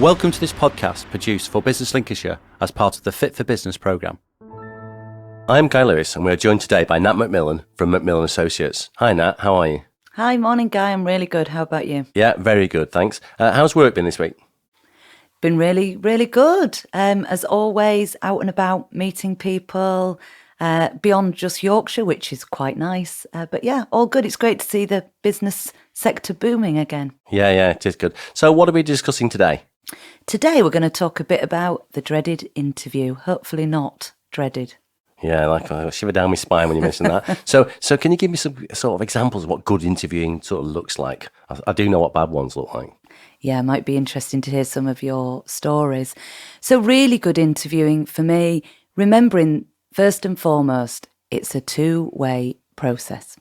Welcome to this podcast produced for Business Lincolnshire as part of the Fit for Business programme. I'm Guy Lewis and we're joined today by Nat McMillan from McMillan Associates. Hi Nat, how are you? Hi, morning Guy, I'm really good. How about you? Yeah, very good, thanks. How's work been this week? Been really, really good. As always, out and about, meeting people, beyond just Yorkshire, which is quite nice. But yeah, all good. It's great to see the business sector booming again. Yeah, it is good. So what are we discussing today? Today we're going to talk a bit about the dreaded interview. Hopefully not dreaded. Yeah, like I shiver down my spine when you mention that. So can you give me some sort of examples of what good interviewing sort of looks like? I do know what bad ones look like. Yeah, it might be interesting to hear some of your stories. So really good interviewing for me, remembering first and foremost, it's a two-way process.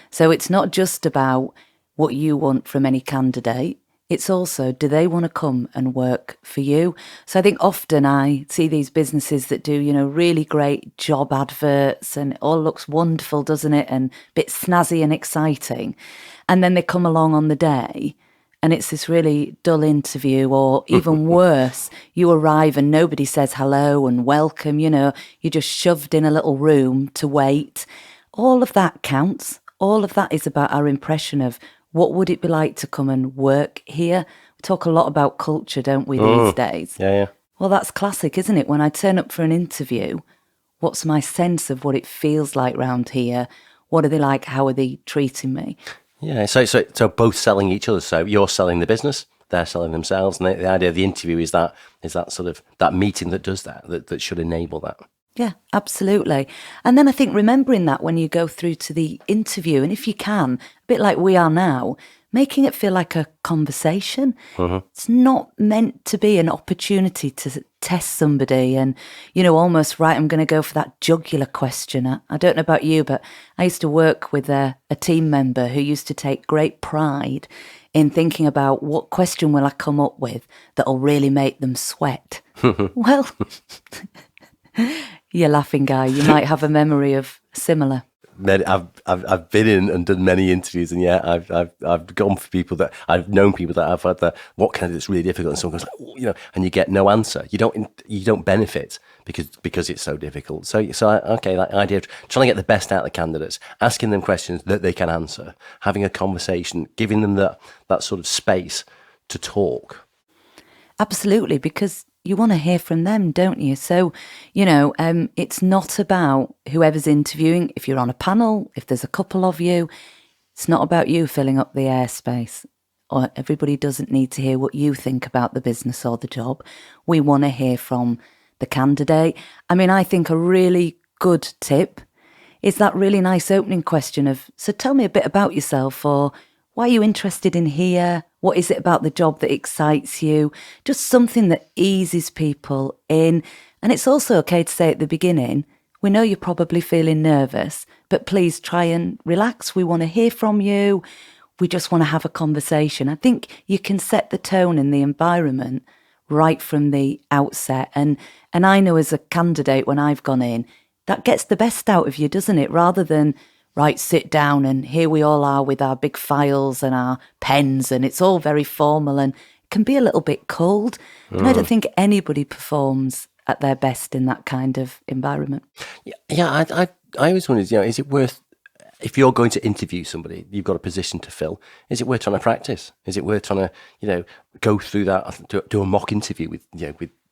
So it's not just about what you want from any candidate. It's also, do they want to come and work for you? So I think often I see these businesses that do, really great job adverts and it all looks wonderful, doesn't it? And a bit snazzy and exciting. And then they come along on the day and it's this really dull interview, or even worse, you arrive and nobody says hello and welcome, you're just shoved in a little room to wait. All of that counts. All of that is about our impression of what would it be like to come and work here? We talk a lot about culture, don't we, these days? Yeah. Well, that's classic, isn't it? When I turn up for an interview, what's my sense of what it feels like round here? What are they like? How are they treating me? Yeah, so both selling each other. So you're selling the business, they're selling themselves, and the idea of the interview is that sort of that meeting that does that should enable that. Yeah, absolutely. And then I think remembering that when you go through to the interview, and if you can, a bit like we are now, making it feel like a conversation. Mm-hmm. It's not meant to be an opportunity to test somebody and, almost, right, I'm going to go for that jugular question. I don't know about you, but I used to work with a team member who used to take great pride in thinking about what question will I come up with that'll really make them sweat. Well... You're laughing, Guy. You might have a memory of similar. I've been in and done many interviews, and I've gone for people that I've known people that have had what candidate's really difficult, and someone goes like, and you get no answer. You don't benefit because it's so difficult. So that idea of trying to get the best out of the candidates, asking them questions that they can answer, having a conversation, giving them that sort of space to talk. Absolutely, because you want to hear from them, don't you? So, it's not about whoever's interviewing. If you're on a panel, if there's a couple of you, it's not about you filling up the airspace. Or everybody doesn't need to hear what you think about the business or the job. We want to hear from the candidate. I mean, I think a really good tip is that really nice opening question of, so tell me a bit about yourself, or why are you interested in here? What is it about the job that excites you? Just something that eases people in. And it's also okay to say at the beginning, we know you're probably feeling nervous, but please try and relax. We want to hear from you. We just want to have a conversation. I think you can set the tone in the environment right from the outset. And I know as a candidate, when I've gone in, that gets the best out of you, doesn't it? Rather than, right, sit down and here we all are with our big files and our pens and it's all very formal and it can be a little bit cold. And I don't think anybody performs at their best in that kind of environment. Yeah, I always wondered, is it worth, if you're going to interview somebody, you've got a position to fill, is it worth trying to practice? Is it worth trying to, go through that, do a mock interview with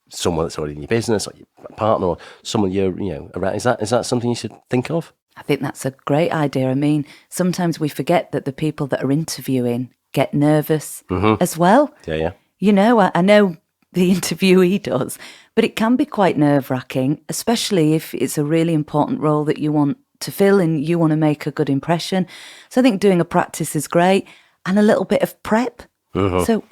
someone that's already in your business or your partner or someone you're, around? Is that something you should think of? I think that's a great idea. I mean, sometimes we forget that the people that are interviewing get nervous as well. Yeah. I know the interviewee does, but it can be quite nerve-wracking, especially if it's a really important role that you want to fill and you want to make a good impression. So I think doing a practice is great and a little bit of prep. So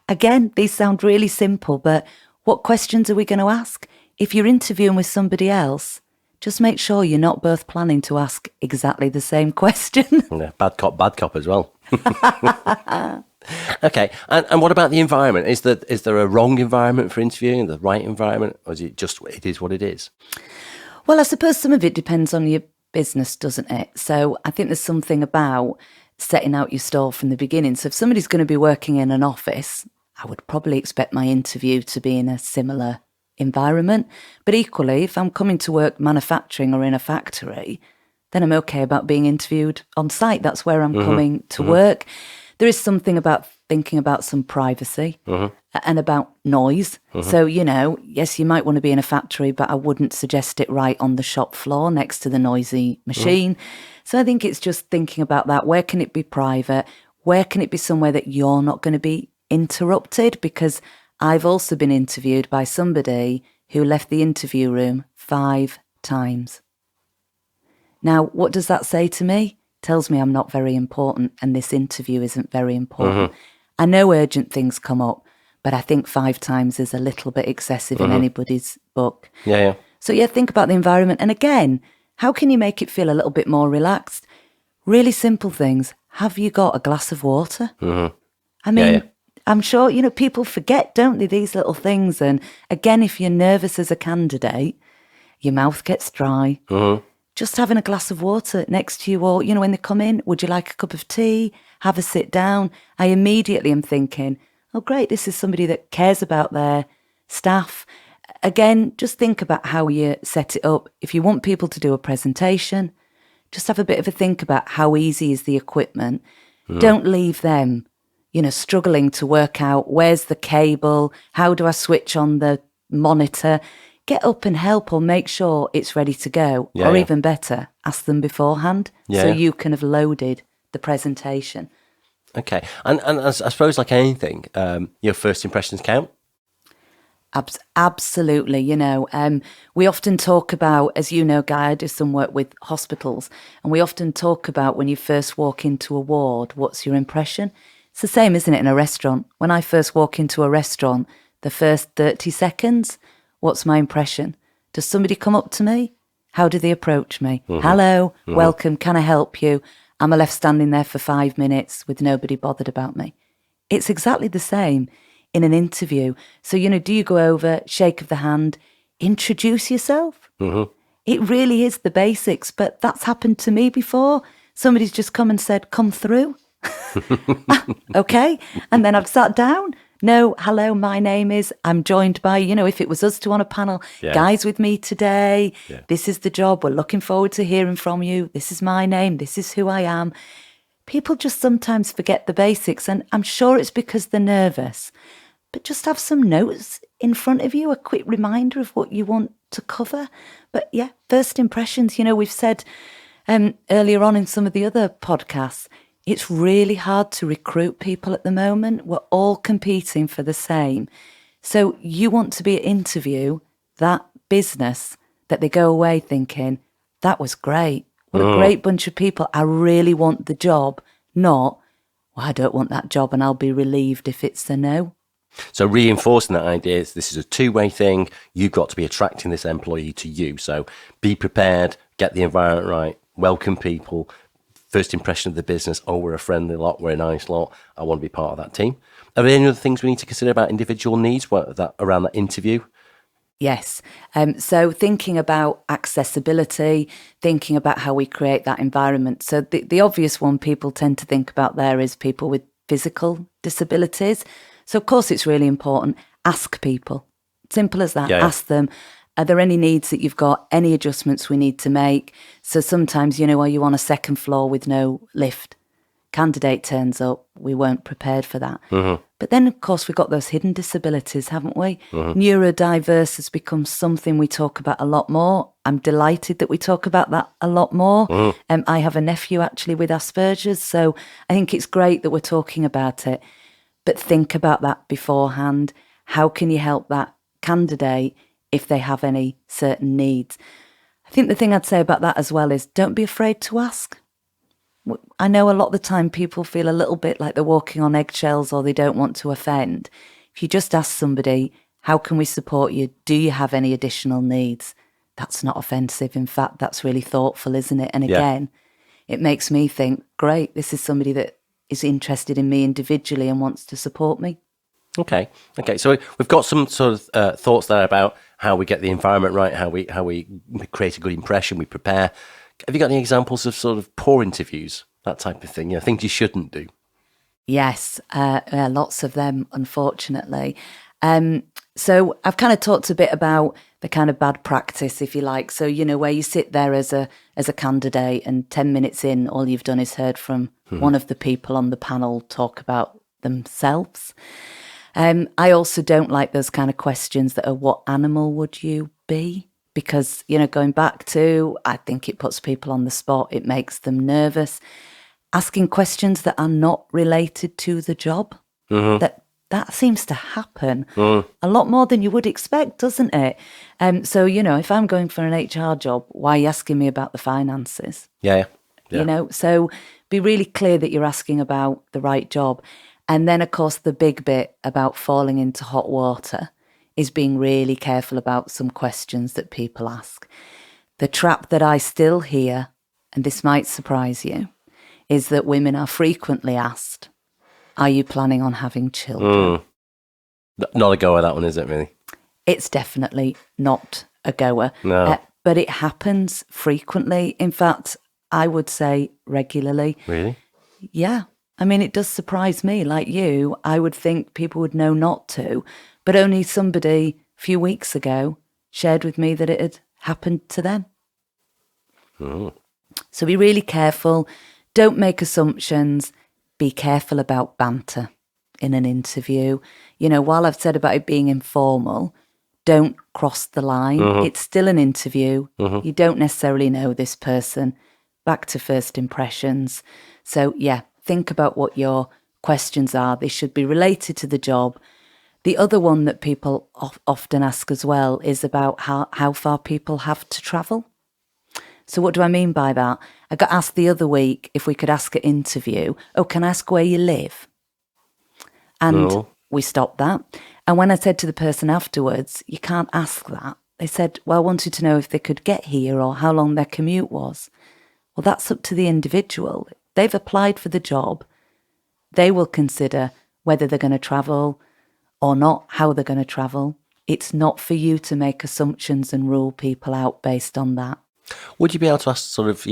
again, these sound really simple, but what questions are we going to ask? If you're interviewing with somebody else, just make sure you're not both planning to ask exactly the same question. Yeah, bad cop as well. Okay, and what about the environment? Is there a wrong environment for interviewing, the right environment, or is it just it is what it is? Well, I suppose some of it depends on your business, doesn't it? So I think there's something about setting out your stall from the beginning. So if somebody's going to be working in an office, I would probably expect my interview to be in a similar environment. But equally, if I'm coming to work manufacturing or in a factory, then I'm okay about being interviewed on site. That's where I'm coming to work. There is something about thinking about some privacy and about noise. So, yes, you might want to be in a factory, but I wouldn't suggest it right on the shop floor next to the noisy machine. So I think it's just thinking about that. Where can it be private? Where can it be somewhere that you're not going to be interrupted? Because I've also been interviewed by somebody who left the interview room 5 times. Now, what does that say to me? Tells me I'm not very important and this interview isn't very important. I know urgent things come up, but I think 5 times is a little bit excessive in anybody's book. Yeah. So think about the environment. And again, how can you make it feel a little bit more relaxed? Really simple things. Have you got a glass of water? I mean, I'm sure, people forget, don't they, these little things. And again, if you're nervous as a candidate, your mouth gets dry. Just having a glass of water next to you, or, when they come in, would you like a cup of tea? Have a sit down. I immediately am thinking, oh, great, this is somebody that cares about their staff. Again, just think about how you set it up. If you want people to do a presentation, just have a bit of a think about how easy is the equipment. Don't leave them, struggling to work out where's the cable, how do I switch on the monitor. Get up and help, or make sure it's ready to go. Or even better, ask them beforehand so you can have loaded the presentation. Okay. And I suppose, like anything, your first impressions count? Absolutely. We often talk about, as you know, Guy, I do some work with hospitals, and we often talk about when you first walk into a ward, what's your impression? It's the same, isn't it, in a restaurant? When I first walk into a restaurant, the first 30 seconds, what's my impression? Does somebody come up to me? How do they approach me? Hello, welcome, can I help you? Am I left standing there for 5 minutes with nobody bothered about me? It's exactly the same in an interview. So, do you go over, shake of the hand, introduce yourself? It really is the basics, but that's happened to me before. Somebody's just come and said, come through. Okay. And then I've sat down. No, hello, my name is, I'm joined by, if it was us two on a panel, Guy's with me today. This is the job. We're looking forward to hearing from you. This is my name. This is who I am. People just sometimes forget the basics, and I'm sure it's because they're nervous. But just have some notes in front of you, a quick reminder of what you want to cover. But first impressions, we've said earlier on in some of the other podcasts, it's really hard to recruit people at the moment. We're all competing for the same. So you want to be at interview, that business, that they go away thinking, that was great. What a great bunch of people. I really want the job. Not, well, I don't want that job and I'll be relieved if it's a no. So reinforcing that idea is this is a two-way thing. You've got to be attracting this employee to you. So be prepared, get the environment right, welcome people. First impression of the business, oh, we're a friendly lot, we're a nice lot, I want to be part of that team. Are there any other things we need to consider about individual needs around that interview? Yes. So thinking about accessibility, thinking about how we create that environment. So the obvious one people tend to think about there is people with physical disabilities. So of course it's really important. Ask people. Simple as that. Ask them. Are there any needs that you've got, any adjustments we need to make? So sometimes, are you on a second floor with no lift? Candidate turns up, we weren't prepared for that. But then, of course, we've got those hidden disabilities, haven't we? Neurodiverse has become something we talk about a lot more. I'm delighted that we talk about that a lot more. I have a nephew actually with Asperger's, so I think it's great that we're talking about it. But think about that beforehand. How can you help that candidate if they have any certain needs? I think the thing I'd say about that as well is don't be afraid to ask. I know a lot of the time people feel a little bit like they're walking on eggshells or they don't want to offend. If you just ask somebody, how can we support you? Do you have any additional needs? That's not offensive. In fact, that's really thoughtful, isn't it? And again, it makes me think, great, this is somebody that is interested in me individually and wants to support me. Okay. So we've got some sort of thoughts there about how we get the environment right, how we create a good impression, we prepare. Have you got any examples of sort of poor interviews, that type of thing? Things you shouldn't do? Yes, lots of them, unfortunately. So I've kind of talked a bit about the kind of bad practice, if you like. So, where you sit there as a candidate and 10 minutes in, all you've done is heard from one of the people on the panel talk about themselves. I also don't like those kind of questions that are, what animal would you be? Because, going back to, I think it puts people on the spot. It makes them nervous. Asking questions that are not related to the job. That seems to happen a lot more than you would expect, doesn't it? So, if I'm going for an HR job, why are you asking me about the finances? Yeah. Yeah. So be really clear that you're asking about the right job. And then, of course, the big bit about falling into hot water is being really careful about some questions that people ask. The trap that I still hear, and this might surprise you, is that women are frequently asked, are you planning on having children? Not a go at that one, is it, really? It's definitely not a goer. No. But it happens frequently. In fact, I would say regularly. Really? Yeah. I mean, it does surprise me. Like you, I would think people would know not to. But only somebody a few weeks ago shared with me that it had happened to them. So be really careful. Don't make assumptions. Be careful about banter in an interview. While I've said about it being informal, don't cross the line. It's still an interview. You don't necessarily know this person. Back to first impressions. So, yeah, think about what your questions are. They should be related to the job. The other one that people often ask as well is about how far people have to travel. So what do I mean by that? I got asked the other week if we could ask at interview, can I ask where you live? And we stopped that. And when I said to the person afterwards, you can't ask that, they said, well, I wanted to know if they could get here or how long their commute was. Well, that's up to the individual. They've applied for the job. They will consider whether they're going to travel or not, how they're going to travel. It's not for you to make assumptions and rule people out based on that. Would you be able to ask sort of,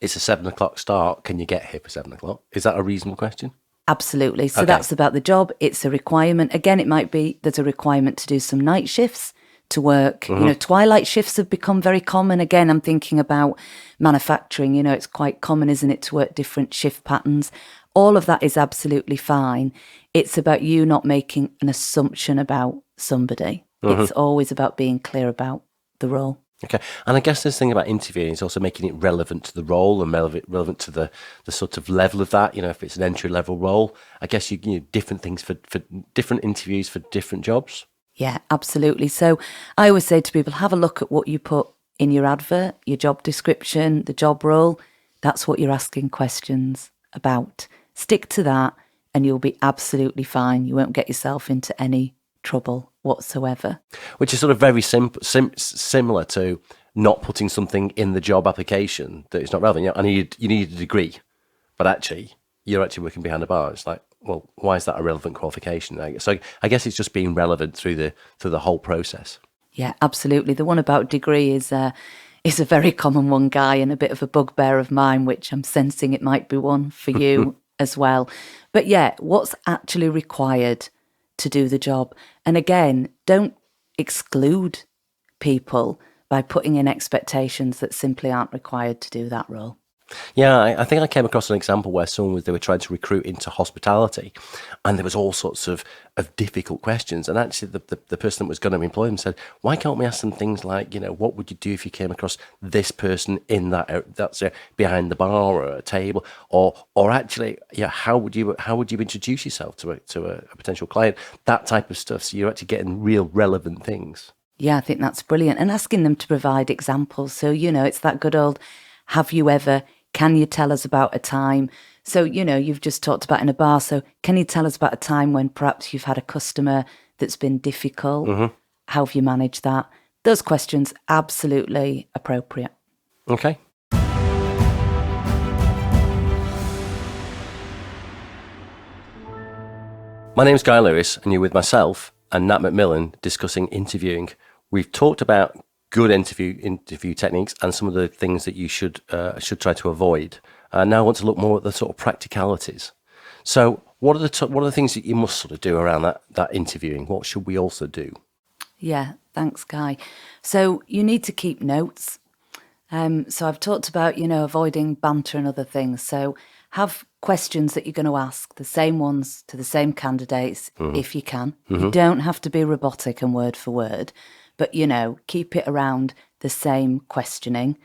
it's a 7 o'clock start. Can you get here for 7 o'clock? Is that a reasonable question? Absolutely. So that's about the job. It's a requirement. Again, it might be there's a requirement to do some night shifts, to work. Twilight shifts have become very common. Again, I'm thinking about manufacturing. It's quite common, isn't it, to work different shift patterns. All of that is absolutely fine. It's about you not making an assumption about somebody. It's always about being clear about the role. Okay. And I guess this thing about interviewing is also making it relevant to the role and relevant to the sort of level of that. If it's an entry level role, I guess you different things for different interviews for different jobs. Yeah, absolutely. So I always say to people, have a look at what you put in your advert, your job description, the job role. That's what you're asking questions about. Stick to that and you'll be absolutely fine. You won't get yourself into any trouble whatsoever. Which is sort of very similar to not putting something in the job application that is not relevant. I need you need a degree, but actually you're actually working behind a bar. It's like, well, why is that a relevant qualification? So I guess it's just being relevant through the whole process. Yeah, absolutely. The one about degree is a very common one, Guy, and a bit of a bugbear of mine, which I'm sensing it might be one for you as well. But yeah, what's actually required to do the job? And again, don't exclude people by putting in expectations that simply aren't required to do that role. Yeah, I think I came across an example where they were trying to recruit into hospitality, and there was all sorts of difficult questions. And actually, the person that was going to employ them said, "Why can't we ask them things like, what would you do if you came across this person that's behind the bar or a table, or actually, how would you introduce yourself to a potential client? That type of stuff. So you're actually getting real relevant things." Yeah, I think that's brilliant, and asking them to provide examples. So it's that good old, have you ever? Can you tell us about a time? So, you've just talked about in a bar. So can you tell us about a time when perhaps you've had a customer that's been difficult? How have you managed that? Those questions, absolutely appropriate. Okay. My name's Guy Lewis, and you're with myself and Nat McMillan discussing interviewing. We've talked about good interview techniques and some of the things that you should try to avoid. Now I want to look more at the sort of practicalities. So What are the things that you must sort of do around that interviewing? What should we also do? Yeah, thanks, Guy. So you need to keep notes. So I've talked about, avoiding banter and other things. So have questions that you're going to ask, the same ones to the same candidates if you can. You don't have to be robotic and word for word, but, keep it around the same questioning.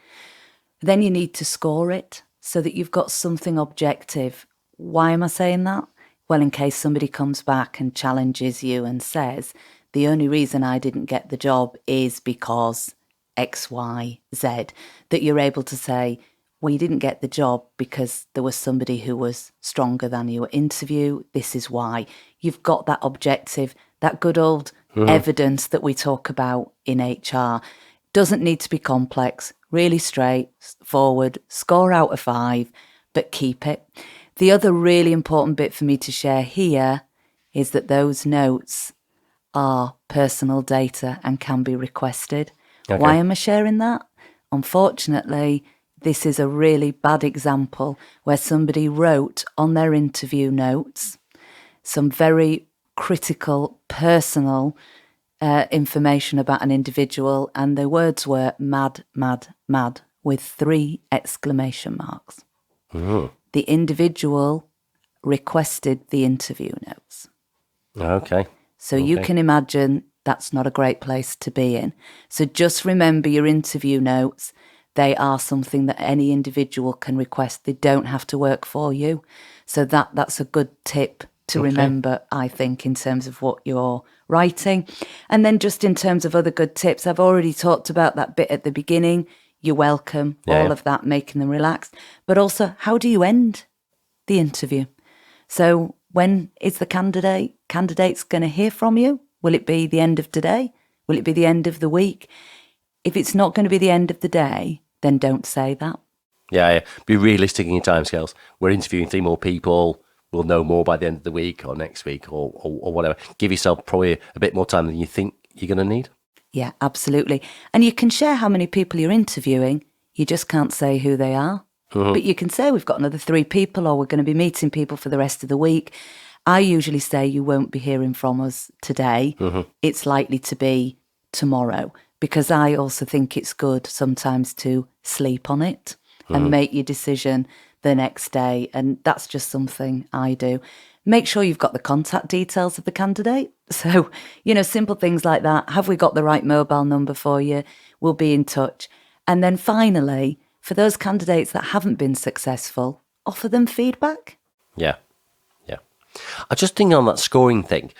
Then you need to score it so that you've got something objective. Why am I saying that? Well, in case somebody comes back and challenges you and says, the only reason I didn't get the job is because X, Y, Z, that you're able to say, well, you didn't get the job because there was somebody who was stronger than you at interview. This is why. You've got that objective, that good old evidence that we talk about in HR. Doesn't need to be complex, really straight, forward, score out of 5, but keep it. The other really important bit for me to share here is that those notes are personal data and can be requested. Okay. Why am I sharing that? Unfortunately, this is a really bad example where somebody wrote on their interview notes some very critical, personal information about an individual, and the words were mad, mad, mad, with 3 exclamation marks. The individual requested the interview notes. Okay. So you can imagine that's not a great place to be in. So just remember your interview notes. They are something that any individual can request. They don't have to work for you. So that's a good tip to remember, I think, in terms of what you're writing. And then just in terms of other good tips, I've already talked about that bit at the beginning. You're welcome, all of that, making them relaxed. But also, how do you end the interview? So when is the candidate's going to hear from you? Will it be the end of today? Will it be the end of the week? If it's not going to be the end of the day, then don't say that. Yeah. Be realistic in your timescales. We're interviewing 3 more people. We'll know more by the end of the week or next week or whatever. Give yourself probably a bit more time than you think you're going to need. Yeah, absolutely. And you can share how many people you're interviewing. You just can't say who they are. But you can say we've got another 3 people, or we're going to be meeting people for the rest of the week. I usually say you won't be hearing from us today. It's likely to be tomorrow, because I also think it's good sometimes to sleep on it and make your decision the next day. And that's just something I do. Make sure you've got the contact details of the candidate. So, simple things like that. Have we got the right mobile number for you? We'll be in touch. And then finally, for those candidates that haven't been successful, offer them feedback. Yeah. I just think on that scoring thing,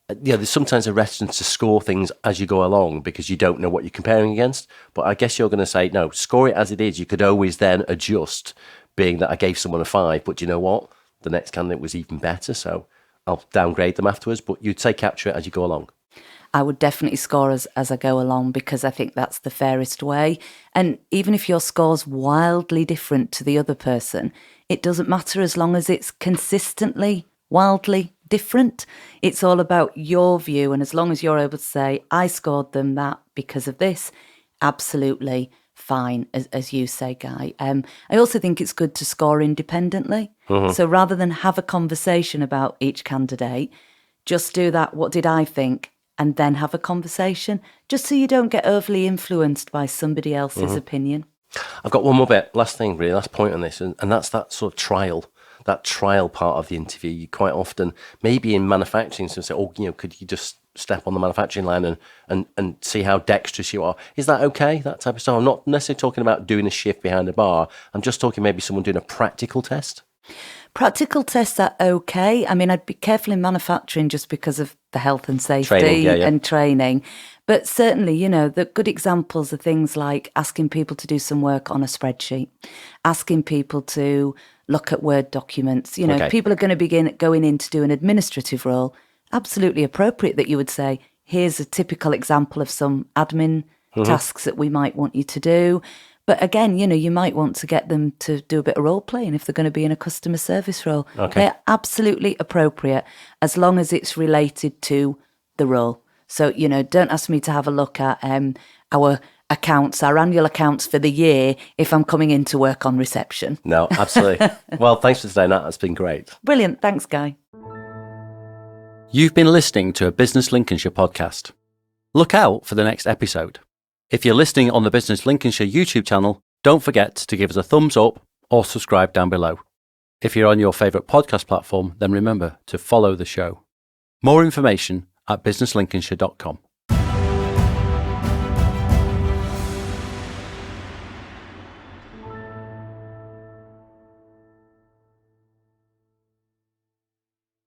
there's sometimes a reticence to score things as you go along because you don't know what you're comparing against. But I guess you're going to say, no, score it as it is. You could always then adjust, being that I gave someone a 5, but you know what? The next candidate was even better, so I'll downgrade them afterwards. But you'd say capture it as you go along. I would definitely score as I go along, because I think that's the fairest way. And even if your score's wildly different to the other person, it doesn't matter as long as it's consistently wildly different. It's all about your view. And as long as you're able to say, I scored them that because of this, absolutely fine, as you say, Guy. I also think it's good to score independently. So rather than have a conversation about each candidate, just do that, what did I think? And then have a conversation, just so you don't get overly influenced by somebody else's opinion. I've got one more bit, last thing really, last point on this, and that's that sort of trial, that trial part of the interview. You quite often, maybe in manufacturing, some say, could you just step on the manufacturing line and see how dexterous you are? Is that okay, that type of stuff? I'm not necessarily talking about doing a shift behind a bar. I'm just talking maybe someone doing a practical test. Practical tests are okay. I mean, I'd be careful in manufacturing just because of the health and safety training, and training. But certainly, the good examples are things like asking people to do some work on a spreadsheet, asking people to look at Word documents. If people are going to going in to do an administrative role, absolutely appropriate that you would say, here's a typical example of some admin tasks that we might want you to do. But again, you might want to get them to do a bit of role playing if they're going to be in a customer service role. Okay. They're absolutely appropriate as long as it's related to the role. So, don't ask me to have a look at our accounts, our annual accounts for the year, if I'm coming into work on reception. No, absolutely. Well, thanks for today, Nat. That's been great. Brilliant. Thanks, Guy. You've been listening to a Business Lincolnshire podcast. Look out for the next episode. If you're listening on the Business Lincolnshire YouTube channel, don't forget to give us a thumbs up or subscribe down below. If you're on your favourite podcast platform, then remember to follow the show. More information at businesslincolnshire.com.